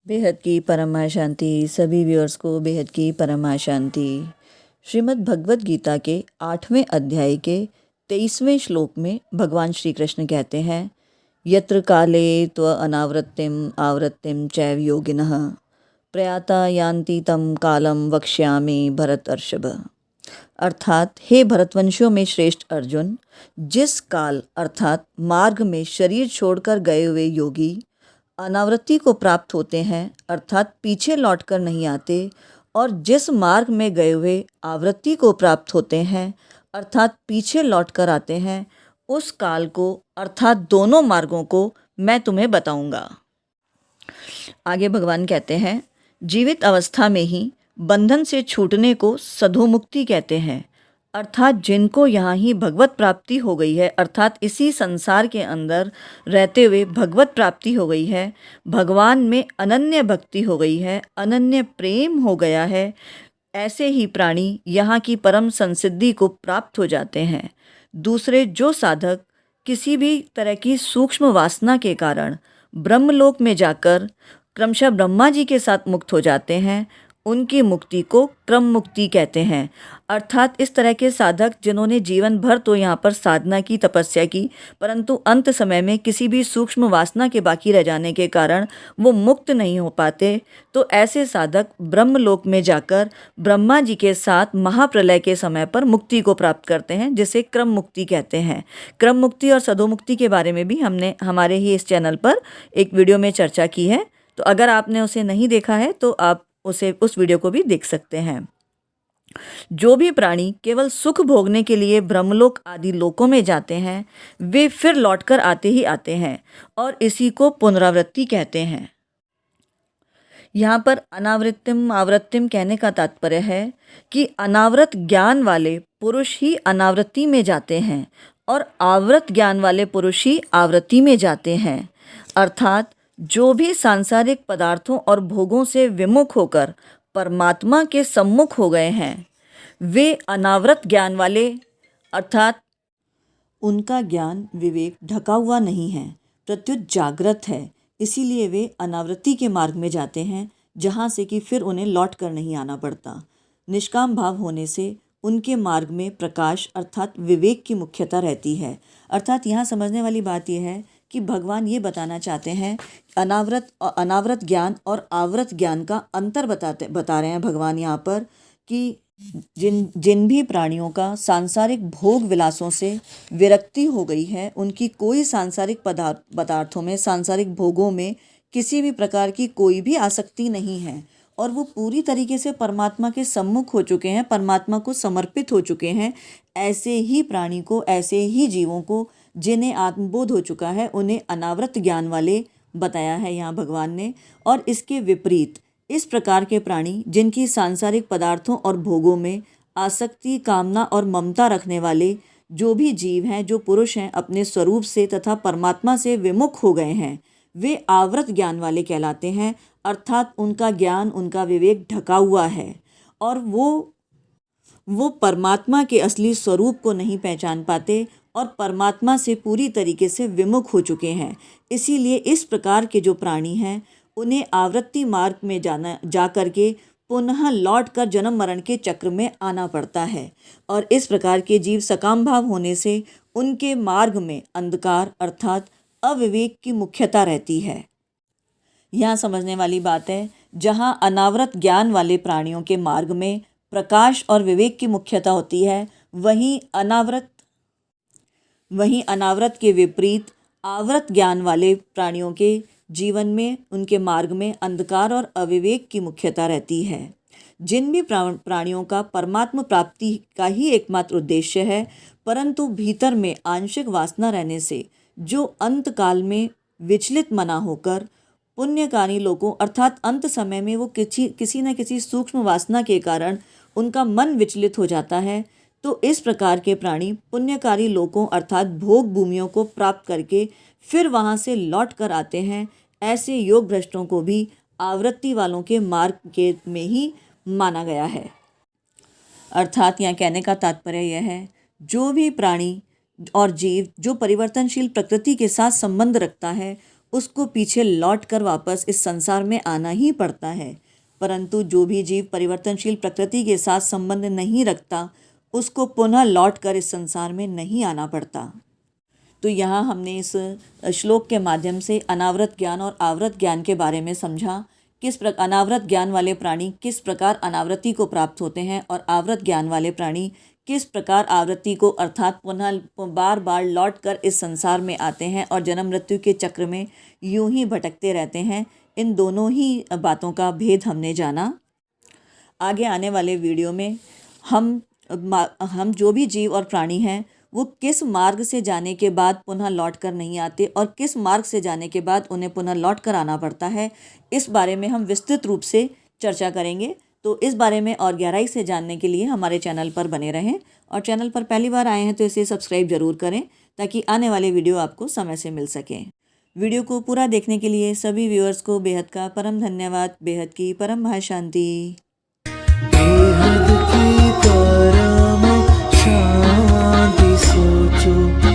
बेहद की परमा शांति। सभी व्यूअर्स को बेहद की परमा शांति। श्रीमद् भगवत गीता के 8वें अध्याय के 23वें श्लोक में भगवान श्री कृष्ण कहते हैं, यत्र काले त्व अनावृत्तिम आवृत्तिम चैव योगिनः प्रयाता यान्ति तम कालम वक्ष्यामि भरतर्षभ। अर्थात हे भरतवंशियों में श्रेष्ठ अर्जुन, जिस काल अर्थात मार्ग में शरीर छोड़कर गए हुए योगी अनावृत्ति को प्राप्त होते हैं अर्थात पीछे लौटकर नहीं आते, और जिस मार्ग में गए हुए आवृत्ति को प्राप्त होते हैं अर्थात पीछे लौटकर आते हैं, उस काल को अर्थात दोनों मार्गों को मैं तुम्हें बताऊंगा। आगे भगवान कहते हैं, जीवित अवस्था में ही बंधन से छूटने को सधोमुक्ति कहते हैं, अर्थात जिनको यहाँ ही भगवत प्राप्ति हो गई है, अर्थात इसी संसार के अंदर रहते हुए भगवत प्राप्ति हो गई है, भगवान में अनन्य भक्ति हो गई है, अनन्य प्रेम हो गया है, ऐसे ही प्राणी यहाँ की परम संसिद्धि को प्राप्त हो जाते हैं। दूसरे जो साधक किसी भी तरह की सूक्ष्म वासना के कारण ब्रह्मलोक में जाकर क्रमशः ब्रह्मा जी के साथ मुक्त हो जाते हैं, उनकी मुक्ति को क्रम मुक्ति कहते हैं। अर्थात इस तरह के साधक जिन्होंने जीवन भर तो यहाँ पर साधना की, तपस्या की, परंतु अंत समय में किसी भी सूक्ष्म वासना के बाकी रह जाने के कारण वो मुक्त नहीं हो पाते, तो ऐसे साधक ब्रह्मलोक में जाकर ब्रह्मा जी के साथ महाप्रलय के समय पर मुक्ति को प्राप्त करते हैं, जिसे क्रम मुक्ति कहते हैं। क्रम मुक्ति और सधोमुक्ति के बारे में भी हमने हमारे ही इस चैनल पर एक वीडियो में चर्चा की है, तो अगर आपने उसे नहीं देखा है तो आप उस वीडियो को भी देख सकते हैं। जो भी प्राणी केवल सुख भोगने के लिए ब्रह्मलोक आदि लोकों में जाते हैं, वे फिर लौटकर आते ही आते हैं, और इसी को पुनरावृत्ति कहते हैं। यहाँ पर अनावृत्तिम आवृत्तिम कहने का तात्पर्य है कि अनावृत ज्ञान वाले पुरुष ही अनावृत्ति में जाते हैं और आवृत ज्ञान वाले पुरुष ही आवृत्ति में जाते हैं। अर्थात जो भी सांसारिक पदार्थों और भोगों से विमुख होकर परमात्मा के सम्मुख हो गए हैं, वे अनावृत ज्ञान वाले, अर्थात उनका ज्ञान विवेक ढका हुआ नहीं है, प्रत्युत जागृत है, इसीलिए वे अनावृत्ति के मार्ग में जाते हैं, जहाँ से कि फिर उन्हें लौट कर नहीं आना पड़ता। निष्काम भाव होने से उनके मार्ग में प्रकाश अर्थात विवेक की मुख्यता रहती है। अर्थात यहाँ समझने वाली बात यह है कि भगवान ये बताना चाहते हैं, अनावृत ज्ञान और आवृत ज्ञान का अंतर बता रहे हैं भगवान यहाँ पर, कि जिन भी प्राणियों का सांसारिक भोग विलासों से विरक्ति हो गई है, उनकी कोई सांसारिक पदार्थों में, सांसारिक भोगों में किसी भी प्रकार की कोई भी आसक्ति नहीं है, और वो पूरी तरीके से परमात्मा के सम्मुख हो चुके हैं, परमात्मा को समर्पित हो चुके हैं, ऐसे ही प्राणी को, ऐसे ही जीवों को जिन्हें आत्मबोध हो चुका है, उन्हें अनावृत ज्ञान वाले बताया है यहाँ भगवान ने। और इसके विपरीत इस प्रकार के प्राणी जिनकी सांसारिक पदार्थों और भोगों में आसक्ति, कामना और ममता रखने वाले जो भी जीव हैं, जो पुरुष हैं, अपने स्वरूप से तथा परमात्मा से विमुख हो गए हैं, वे आवृत ज्ञान वाले कहलाते हैं। अर्थात उनका ज्ञान, उनका विवेक ढका हुआ है, और वो परमात्मा के असली स्वरूप को नहीं पहचान पाते और परमात्मा से पूरी तरीके से विमुख हो चुके हैं। इसीलिए इस प्रकार के जो प्राणी हैं, उन्हें आवृत्ति मार्ग में जा करके पुनः लौट कर जन्म मरण के चक्र में आना पड़ता है, और इस प्रकार के जीव सकाम भाव होने से उनके मार्ग में अंधकार अर्थात अविवेक की मुख्यता रहती है। यहाँ समझने वाली बात है, जहाँ अनावृत ज्ञान वाले प्राणियों के मार्ग में प्रकाश और विवेक की मुख्यता होती है, वहीं अनावृत के विपरीत आवृत ज्ञान वाले प्राणियों के जीवन में, उनके मार्ग में अंधकार और अविवेक की मुख्यता रहती है। जिन भी प्राणियों का परमात्मा प्राप्ति का ही एकमात्र उद्देश्य है, परंतु भीतर में आंशिक वासना रहने से जो अंत काल में विचलित मना होकर पुण्यकारी लोगों अर्थात अंत समय में वो किसी न किसी सूक्ष्म वासना के कारण उनका मन विचलित हो जाता है, तो इस प्रकार के प्राणी पुण्यकारी लोकों अर्थात भोग भूमियों को प्राप्त करके फिर वहाँ से लौट कर आते हैं। ऐसे योग भ्रष्टों को भी आवृत्ति वालों के मार्ग के में ही माना गया है। अर्थात यहाँ कहने का तात्पर्य यह है, जो भी प्राणी और जीव जो परिवर्तनशील प्रकृति के साथ संबंध रखता है, उसको पीछे लौट कर वापस इस संसार में आना ही पड़ता है। परंतु जो भी जीव परिवर्तनशील प्रकृति के साथ संबंध नहीं रखता, उसको पुनः लौट कर इस संसार में नहीं आना पड़ता। तो यहाँ हमने इस श्लोक के माध्यम से अनावृत ज्ञान और आवृत ज्ञान के बारे में समझा। अनावृत ज्ञान वाले प्राणी किस प्रकार अनावृत्ति को प्राप्त होते हैं और आवृत ज्ञान वाले प्राणी किस प्रकार आवृत्ति को अर्थात पुनः बार बार लौट कर इस संसार में आते हैं और जन्म मृत्यु के चक्र में यूं ही भटकते रहते हैं। इन दोनों ही बातों का भेद हमने जाना। आगे आने वाले वीडियो में हम जो भी जीव और प्राणी हैं वो किस मार्ग से जाने के बाद पुनः लौट कर नहीं आते और किस मार्ग से जाने के बाद उन्हें पुनः लौट कर आना पड़ता है, इस बारे में हम विस्तृत रूप से चर्चा करेंगे। तो इस बारे में और गहराई से जानने के लिए हमारे चैनल पर बने रहें और चैनल पर पहली बार आए हैं तो इसे सब्सक्राइब ज़रूर करें ताकि आने वाले वीडियो आपको समय से मिल सकें। वीडियो को पूरा देखने के लिए सभी व्यूअर्स को बेहद का परम धन्यवाद। बेहद की परम महाशांति। बेहद की परम शांति सोचो।